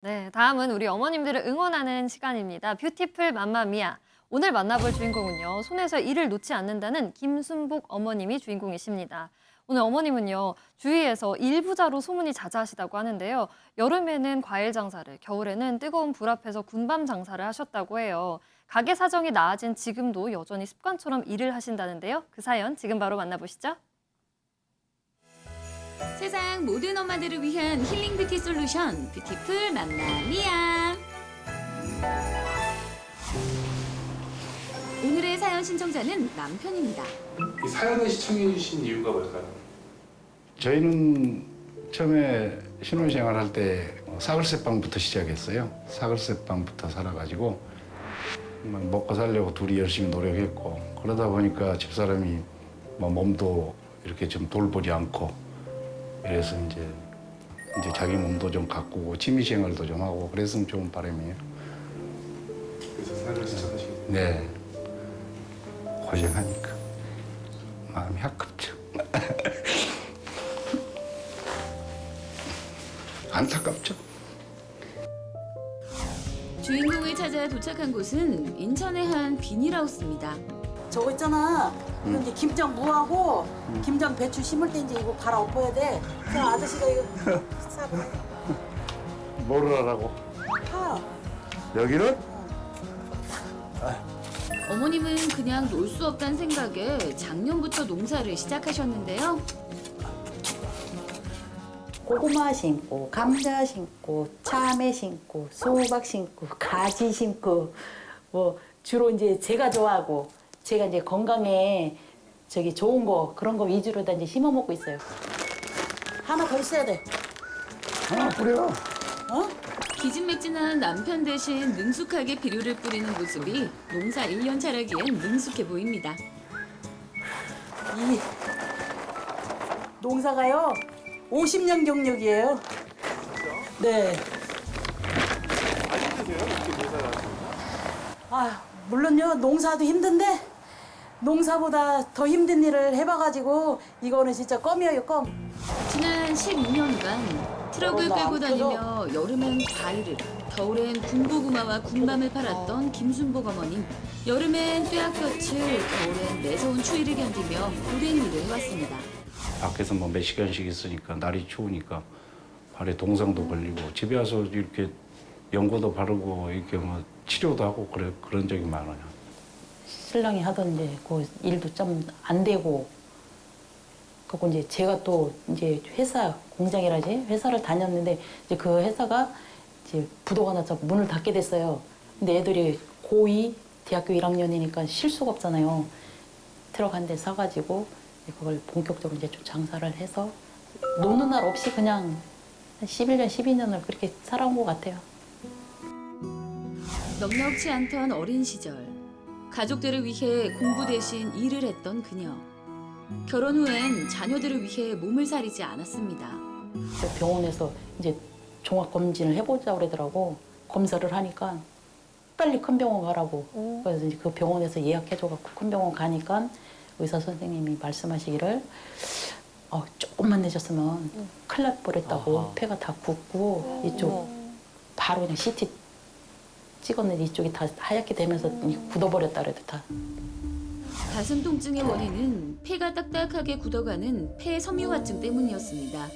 네, 다음은 우리 어머님들을 응원하는 시간입니다. 뷰티풀 맘마미아. 오늘 만나볼 주인공은요, 손에서 일을 놓지 않는다는 김순복 어머님이 주인공이십니다. 오늘 어머님은요, 주위에서 일부자로 소문이 자자하시다고 하는데요. 여름에는 과일 장사를, 겨울에는 뜨거운 불 앞에서 군밤 장사를 하셨다고 해요. 가게 사정이 나아진 지금도 여전히 습관처럼 일을 하신다는데요. 그 사연 지금 바로 만나보시죠. 세상 모든 엄마들을 위한 힐링 뷰티 솔루션 뷰티풀 맘마미아. 오늘의 사연 신청자는 남편입니다. 이 사연을 시청해 주신 이유가 뭘까요? 저희는 처음에 신혼생활 할 때 사글세빵부터 시작했어요. 사글세빵부터 살아가지고 막 먹고 살려고 둘이 열심히 노력했고, 그러다 보니까 집사람이 뭐 몸도 이렇게 좀 돌보지 않고, 그래서 이제 자기 몸도 좀 가꾸고 취미생활도 좀 하고 그랬으면 좋은 바람이에요. 그래서 사연을 시청하시게 됐어요. 네. 고생하니까 마음이 아깝죠. 안타깝죠. 주인공을 찾아 도착한 곳은 인천의 한 비닐하우스입니다. 저거 있잖아. 이거 이제 김장 무하고 김장 배추 심을 때 이제 이거 갈아엎어야 돼. 자, 아저씨가 이거 사 뭐를 하라고? 파. 여기는? 어머님은 그냥 놀 수 없다는 생각에 작년부터 농사를 시작하셨는데요. 고구마 심고, 감자 심고, 참외 심고, 수박 심고, 가지 심고, 뭐 주로 이제 제가 좋아하고 제가 이제 건강에 저기 좋은 거 그런 거 위주로 다 이제 심어 먹고 있어요. 하나 더 있어야 돼. 하나 뿌려. 어? 기진맥진한 남편 대신 능숙하게 비료를 뿌리는 모습이 농사 1년 차라기엔 능숙해 보입니다. 이 농사가요 50년 경력이에요. 네. 안 힘드세요? 이렇게 농사를 하시면? 아, 물론요, 농사도 힘든데 농사보다 더 힘든 일을 해봐가지고 이거는 진짜 껌이에요, 껌. 지난 12년간 트럭을 나 끌고 안 다니며 여름엔 과일을, 겨울엔 군고구마와 군밤을 팔았던 김순복 어머님. 여름엔 뙤약볕을, 겨울엔 매서운 추위를 견디며 오랜 일을 해왔습니다. 밖에서 뭐 몇 시간씩 있으니까 날이 추우니까 발에 동상도 걸리고, 집에 와서 이렇게 연고도 바르고 이렇게 뭐 치료도 하고 그런 적이 많아요. 신랑이 하던 이제 그 일도 좀 안 되고, 그리고 이제 제가 또 이제 회사 공장이라지 회사를 다녔는데 이제 그 회사가 이제 부도가 나서 문을 닫게 됐어요. 근데 애들이 고2 대학교 1학년이니까 쉴 수가 없잖아요. 트럭 한 대 사가지고 그걸 본격적으로 이제 좀 장사를 해서 노는 날 없이 그냥 한 11년, 12년을 그렇게 살아온 것 같아요. 넉넉지 않던 어린 시절, 가족들을 위해 공부 대신 일을 했던 그녀. 결혼 후엔 자녀들을 위해 몸을 사리지 않았습니다. 병원에서 이제 종합 검진을 해보자 그러더라고. 검사를 하니까 빨리 큰 병원 가라고. 그래서 이제 그 병원에서 예약해줘갖고 큰 병원 가니까 의사 선생님이 말씀하시기를 조금만 늦었으면 큰일 날 뻔했다고. 폐가 다 붓고 이쪽 바로 그냥 CT 찍었는데 이쪽이 다 하얗게 되면서 굳어버렸다 그래도 다. 가슴 통증의 원인은 폐가 딱딱하게 굳어가는 폐섬유화증 때문이었습니다.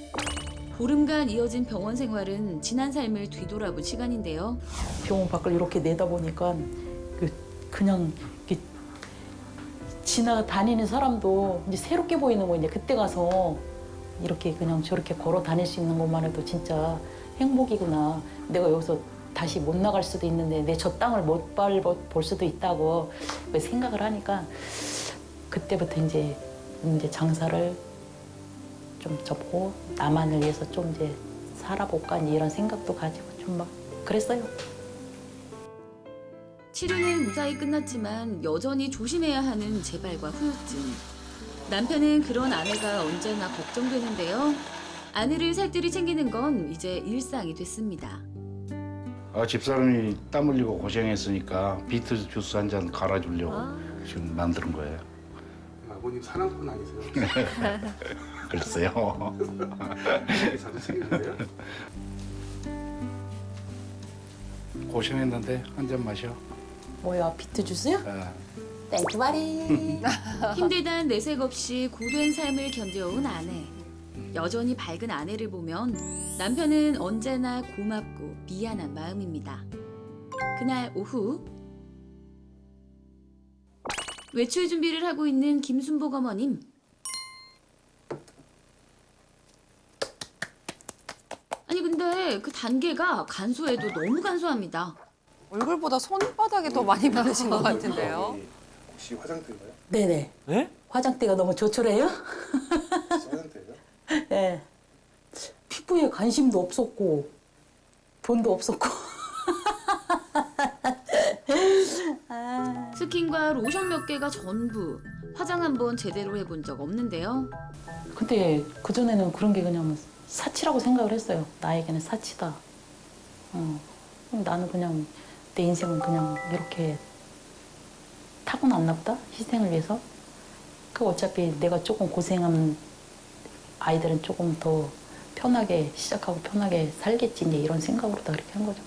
보름간 이어진 병원 생활은 지난 삶을 뒤돌아본 시간인데요. 병원 밖을 이렇게 내다보니까 그냥 이렇게 지나다니는 사람도 이제 새롭게 보이는 거. 이제 그때 가서 이렇게 그냥 저렇게 걸어 다닐 수 있는 것만 해도 진짜 행복이구나. 내가 여기서 다시 못 나갈 수도 있는데 내 저 땅을 못 밟아볼 수도 있다고 생각을 하니까 그때부터 이제 장사를 좀 접고 나만을 위해서 좀 이제 살아볼까 이런 생각도 가지고 좀 막 그랬어요. 치료는 무사히 끝났지만 여전히 조심해야 하는 재발과 후유증. 남편은 그런 아내가 언제나 걱정되는데요. 아내를 살뜰히 챙기는 건 이제 일상이 됐습니다. 집사람이 땀 흘리고 고생했으니까 비트 주스 한 잔 갈아주려고 지금 만든 거예요. 아버님 사랑꾼 아니세요? 글쎄요. 이렇게 자주 챙겨주세요? 고생했는데 한 잔 마셔. 뭐야, 비트 주스요? 아, 땡큐 바리. 힘들단 내색 없이 고된 삶을 견뎌온 아내. 여전히 밝은 아내를 보면 남편은 언제나 고맙고 미안한 마음입니다. 그날 오후 외출 준비를 하고 있는 김순복 어머님. 아니 근데 그 단계가 간소해도 너무 간소합니다. 얼굴보다 손바닥이 더 많이 바르신 것 같은데요. 혹시 화장대인가요? 네네. 네? 화장대가 너무 조촐해요? 혹시 화장대예요? 네. 피부에 관심도 없었고 돈도 없었고. 스킨과 로션 몇 개가 전부. 화장 한번 제대로 해본 적 없는데요. 근데 그전에는 그런 게 그냥 사치라고 생각을 했어요. 나에게는 사치다. 나는 그냥 내 인생은 그냥 이렇게 타고났나 보다. 희생을 위해서. 그 어차피 내가 조금 고생한 아이들은 조금 더 편하게 시작하고 편하게 살겠지 이제 이런 생각으로 다 그렇게 한 거죠.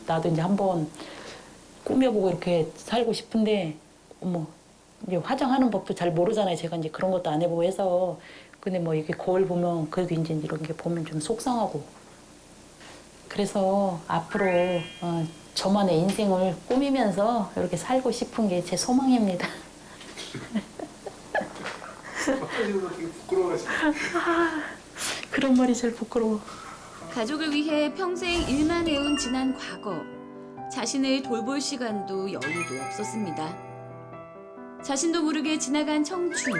나도 이제 한번 꾸며보고 이렇게 살고 싶은데 어머 이제 화장하는 법도 잘 모르잖아요. 제가 이제 그런 것도 안 해보고 해서 근데 뭐 이렇게 거울 보면 그래도 이제 이런 게 보면 좀 속상하고 그래서 앞으로 저만의 인생을 꾸미면서 이렇게 살고 싶은 게 제 소망입니다. 화장실에서 되게 부끄러워하시네. 그런 말이 제일 부끄러워. 가족을 위해 평생 일만 해온 지난 과거. 자신을 돌볼 시간도 여유도 없었습니다. 자신도 모르게 지나간 청춘,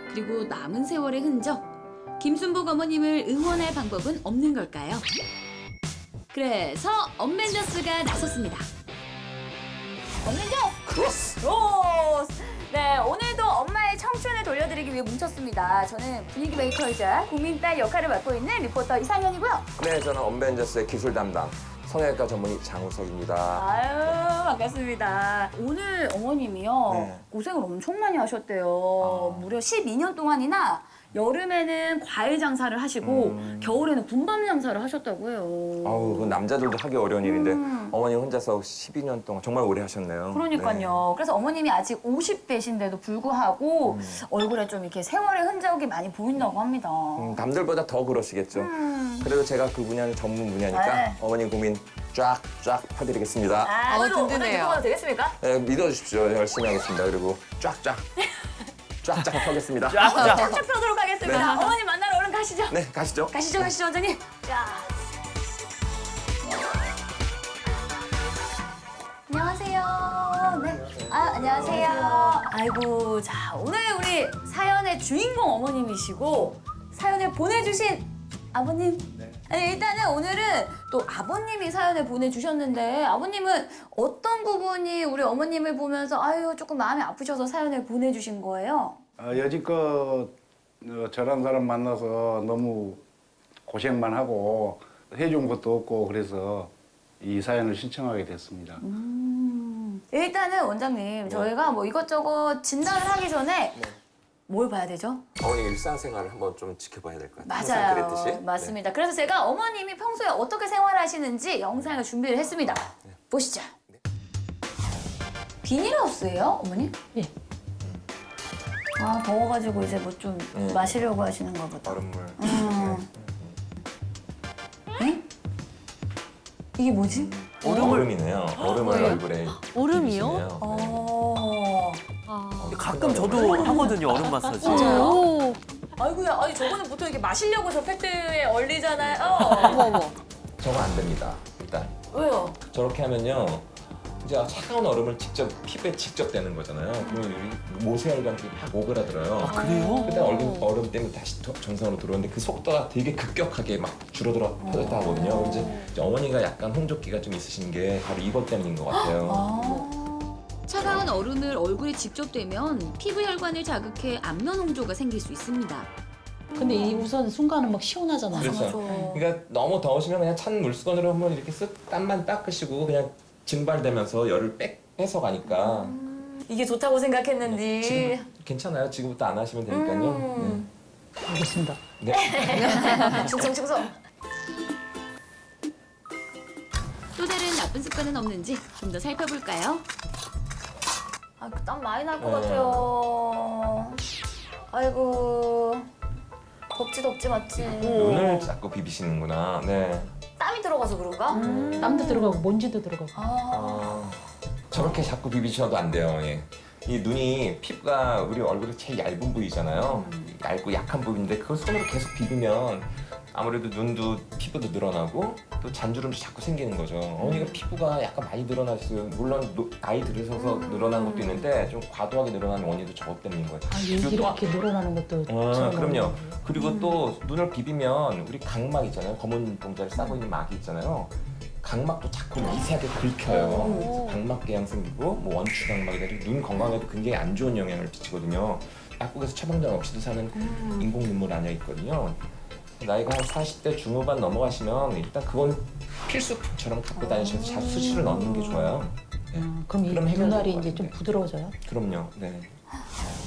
그리고 남은 세월의 흔적. 김순복 어머님을 응원할 방법은 없는 걸까요? 그래서 엄벤져스가 나섰습니다. 크로스! 네, 오늘도 엄마의 청춘을 돌려드리기 위해 뭉쳤습니다. 저는 분위기 메이커이자 국민딸 역할을 맡고 있는 리포터 이상현이고요. 네, 저는 엄벤져스의 기술 담당 성형외과 전문의 장우석입니다. 아유, 반갑습니다. 오늘 어머님이요, 네. 고생을 엄청 많이 하셨대요. 무려 12년 동안이나 여름에는 과일 장사를 하시고 겨울에는 군밤 장사를 하셨다고 해요. 아우, 그건 남자들도 하기 어려운 일인데 어머님 혼자서 12년 동안 정말 오래 하셨네요. 그러니까요. 그래서 어머님이 아직 50대신데도 불구하고 얼굴에 좀 이렇게 세월의 흔적이 많이 보인다고 합니다. 남들보다 더 그러시겠죠. 그래도 제가 그 분야는 전문 분야니까 네. 어머님 고민 쫙쫙 펴드리겠습니다. 오늘도 든든해요. 들어가도 되겠습니까? 네, 믿어주십시오. 열심히 하겠습니다. 그리고 쫙쫙 펴겠습니다. 쫙쫙 펴도록 하겠습니다. 어머님 만나러 얼른 가시죠. 네, 가시죠. 가시죠, 원장님. 자. 안녕하세요. 네. 안녕하세요. 아이고, 자, 오늘 우리 사연의 주인공 어머님이시고 사연을 보내주신 아버님. 아니, 일단은 오늘은 또 아버님이 사연을 보내주셨는데 아버님은 어떤 부분이 우리 어머님을 보면서 아유 조금 마음이 아프셔서 사연을 보내주신 거예요? 여지껏 저런 사람 만나서 너무 고생만 하고 해준 것도 없고 그래서 이 사연을 신청하게 됐습니다. 일단은 원장님 저희가 뭐 이것저것 진단을 하기 전에 뭘 봐야 되죠? 어머니 일상생활을 한번 좀 지켜봐야 될 것 같아요. 맞아요. 항상 그랬듯이. 맞습니다. 그래서 제가 어머님이 평소에 어떻게 생활하시는지 영상을 준비를 했습니다. 보시죠. 비닐하우스예요, 어머니? 예. 아, 더워가지고 이제 뭐 좀 마시려고 하시는가 보다. 얼음물. 에? 이게 뭐지? 얼음이네요. 얼음을 얼굴에 얼음이요? 입히시네요. 아, 가끔 저도 하거든요, 얼음 마사지. 오, 아이고야, 아니 저거는 보통 이렇게 마시려고 저 팩트에 얼리잖아요. 어머 어머. 저거 안 됩니다. 일단 왜요? 저렇게 하면요. 이제 차가운 얼음을 직접 피부에 직접 대는 거잖아요. 그러면 여기 모세혈관이 막 오그라들어요. 아, 그래요? 그때 얼음 때문에 다시 정상으로 들어오는데 그 속도가 되게 급격하게 막 줄어들어 퍼졌다 하거든요. 이제 어머니가 약간 홍조기가 좀 있으신 게 바로 이것 때문인 것 같아요. 차가운 얼음을 얼굴에 직접 대면 피부 혈관을 자극해 안면 홍조가 생길 수 있습니다. 근데 이 우선 순간은 막 시원하잖아요. 그렇죠. 그러니까 너무 더우시면 그냥 찬 물수건으로 한번 이렇게 쓱 땀만 닦으시고 그냥 증발되면서 열을 빼서 가니까 이게 좋다고 생각했는지. 지금 괜찮아요. 지금부터 안 하시면 되니까요. 알겠습니다. 네. 충성. 또 다른 나쁜 습관은 없는지 좀 더 살펴볼까요? 아, 땀 많이 날 것 네. 같아요. 아이고. 덥지 맞지. 눈을 자꾸 비비시는구나. 네. 땀이 들어가서 그런가? 땀도 들어가고 먼지도 들어가고. 아, 저렇게 자꾸 비비셔도 안 돼요. 예. 이 눈이 피부가 우리 얼굴에 제일 얇은 부위잖아요. 얇고 약한 부위인데 그걸 손으로 계속 비비면 아무래도 눈도 피부도 늘어나고 또 잔주름도 자꾸 생기는 거죠. 어머니가 피부가 약간 많이 늘어났어요. 물론 나이 들으셔서 늘어난 것도 있는데 좀 과도하게 늘어나는 원인도 저것 때문인 거예요. 아, 그리고 또 이렇게 늘어나는 것도 처음 그럼요. 알았네요. 그리고 또 눈을 비비면 우리 각막 있잖아요. 검은 동자를 싸고 있는 막이 있잖아요. 각막도 자꾸 미세하게 긁혀요. 그래서 각막궤양 생기고 뭐 원추 각막이나 눈 건강에도 굉장히 안 좋은 영향을 미치거든요. 약국에서 처방전 없이도 사는 인공 눈물 안에 있거든요. 나이가 한 40대 중후반 넘어가시면 일단 그건 필수품처럼 갖고 다니시면서 자주 수시를 넣는 게 좋아요. 그럼 이 그럼 해결될 눈알이 것 이제 좀 같은데. 부드러워져요? 그럼요. 네.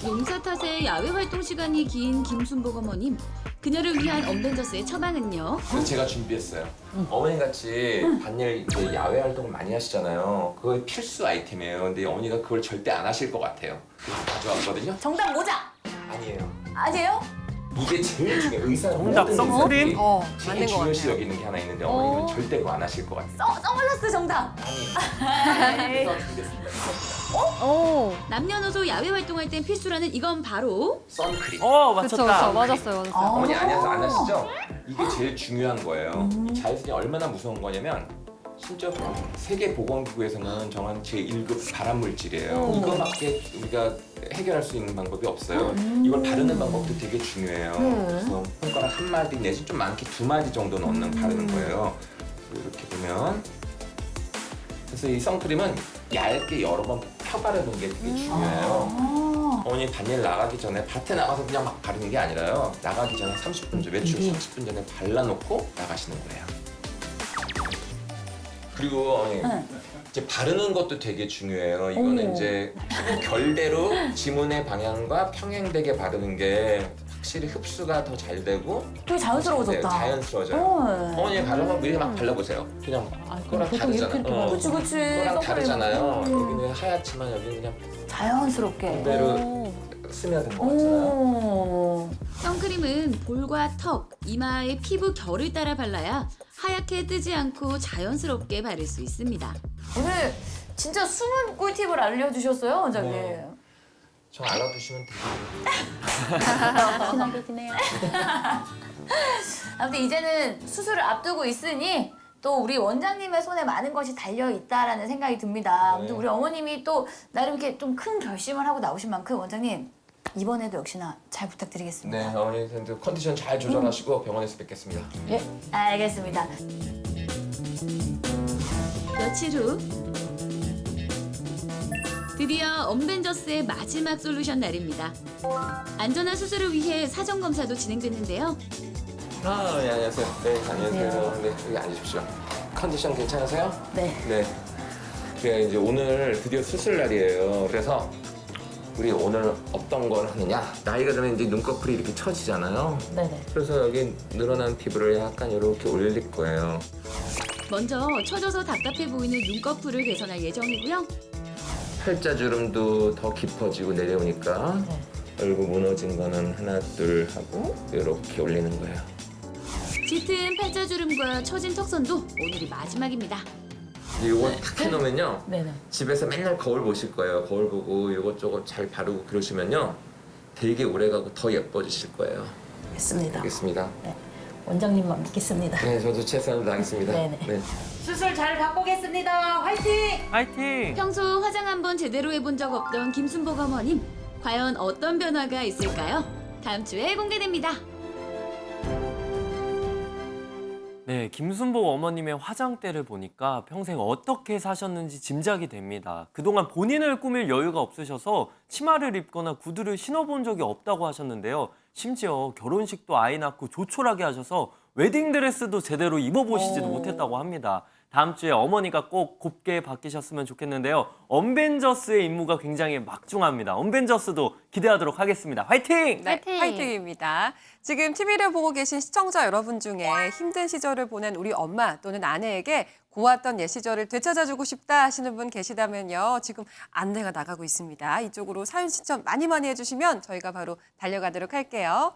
용사 탓에 야외 활동 시간이 긴 김순복 어머님. 그녀를 위한 언벤져스의 처방은요? 그래서 제가 준비했어요. 어머니 같이 반일 이제 야외 활동을 많이 하시잖아요. 그거 필수 아이템이에요. 근데 어머니가 그걸 절대 안 하실 것 같아요. 그래서 가져왔거든요. 정답 모자. 아니에요. 아니에요? 이게 제일 중요해요. 의사는 정답, 모든 선크림? 의사들이 맞는 제일 것 중요시 같아요. 여기는 게 하나 있는데 어머니는 절대 그거 안 하실 것 같아요. 선글라스 정답. 아니. 그래서 준비했습니다. 오, 남녀노소 야외 활동할 땐 필수라는 이건 바로 선크림. 그쵸, 맞췄다. 맞았어요. 어머니 안 하시죠? 이게 제일 중요한 거예요. 이 자외선이 얼마나 무서운 거냐면 심지어 세계보건기구에서는 정한 제1급 발암물질이에요. 이거밖에 우리가 해결할 수 있는 방법이 없어요. 이걸 바르는 방법도 되게 중요해요. 그래서 손가락 한 마디 내지 좀 많게 두 마디 정도 넣는 바르는 거예요. 이렇게 보면 그래서 이 선크림은 얇게 여러 번 펴바르는 게 되게 중요해요. 어머니 반일 나가기 전에 밭에 나가서 그냥 막 바르는 게 아니라요. 나가기 전에 30분 전, 외출 30분 전에 발라놓고 나가시는 거예요. 그리고 어머니 이제 바르는 것도 되게 중요해요. 이거는 이제 피부 결대로 지문의 방향과 평행되게 바르는 게 확실히 흡수가 더 잘 되고 되게 자연스러워졌다. 네, 자연스러워져요. 어머니 바르면 미리 막 발라보세요. 그냥 그거랑 보통 이렇게 다르잖아요. 이렇게 그치. 그거랑 선크림. 다르잖아요. 여기는 하얗지만 여기는 그냥 자연스럽게. 그대로 스며든 것 같잖아요. 오. 선크림은 볼과 턱, 이마의 피부 결을 따라 발라야 하얗게 뜨지 않고 자연스럽게 바를 수 있습니다. 오늘 진짜 숨은 꿀팁을 알려주셨어요, 원장님. 저 알아두시면 되게 친하게 지내요. 아무튼 이제는 수술을 앞두고 있으니 또 우리 원장님의 손에 많은 것이 달려 있다라는 생각이 듭니다. 아무튼 우리 어머님이 또 나름 이렇게 좀 큰 결심을 하고 나오신 만큼 원장님 이번에도 역시나 잘 부탁드리겠습니다. 네, 어머니 컨디션 잘 조절하시고 병원에서 뵙겠습니다. 예, 알겠습니다. 며칠 후 드디어 언벤져스의 마지막 솔루션 날입니다. 안전한 수술을 위해 사전 검사도 진행됐는데요. 아, 네, 안녕하세요. 네, 안녕하세요. 네, 여기 앉으십시오. 컨디션 괜찮으세요? 네. 네. 제가 이제 오늘 드디어 수술 날이에요. 그래서 우리 오늘 어떤 걸 하느냐? 나이가 들면 이제 눈꺼풀이 이렇게 처지잖아요. 네네. 그래서 여기 늘어난 피부를 약간 이렇게 올릴 거예요. 먼저 처져서 답답해 보이는 눈꺼풀을 개선할 예정이고요. 팔자주름도 더 깊어지고 내려오니까 네. 얼굴 무너진 거는 하나, 둘 하고 이렇게 올리는 거예요. 짙은 팔자주름과 처진 턱선도 오늘이 마지막입니다. 이거 탁 해놓으면요. 네네. 집에서 맨날 거울 보실 거예요. 거울 보고 이것저것 잘 바르고 그러시면요. 되게 오래가고 더 예뻐지실 거예요. 됐습니다. 알겠습니다. 네. 원장님만 믿겠습니다. 네, 저도 최선을 다하겠습니다. 네네. 네. 수술 잘 받고 오겠습니다. 화이팅! 화이팅! 평소 화장 한번 제대로 해본 적 없던 김순복 어머님. 과연 어떤 변화가 있을까요? 다음 주에 공개됩니다. 네, 김순복 어머님의 화장대를 보니까 평생 어떻게 사셨는지 짐작이 됩니다. 그동안 본인을 꾸밀 여유가 없으셔서 치마를 입거나 구두를 신어본 적이 없다고 하셨는데요. 심지어 결혼식도 아이 낳고 조촐하게 하셔서 웨딩드레스도 제대로 입어보시지도 못했다고 합니다. 다음 주에 어머니가 꼭 곱게 바뀌셨으면 좋겠는데요. 언벤져스의 임무가 굉장히 막중합니다. 언벤져스도 기대하도록 하겠습니다. 화이팅! 네, 화이팅입니다. 지금 TV를 보고 계신 시청자 여러분 중에 힘든 시절을 보낸 우리 엄마 또는 아내에게 고왔던 옛 시절을 되찾아주고 싶다 하시는 분 계시다면요. 지금 안내가 나가고 있습니다. 이쪽으로 사연 신청 많이 해주시면 저희가 바로 달려가도록 할게요.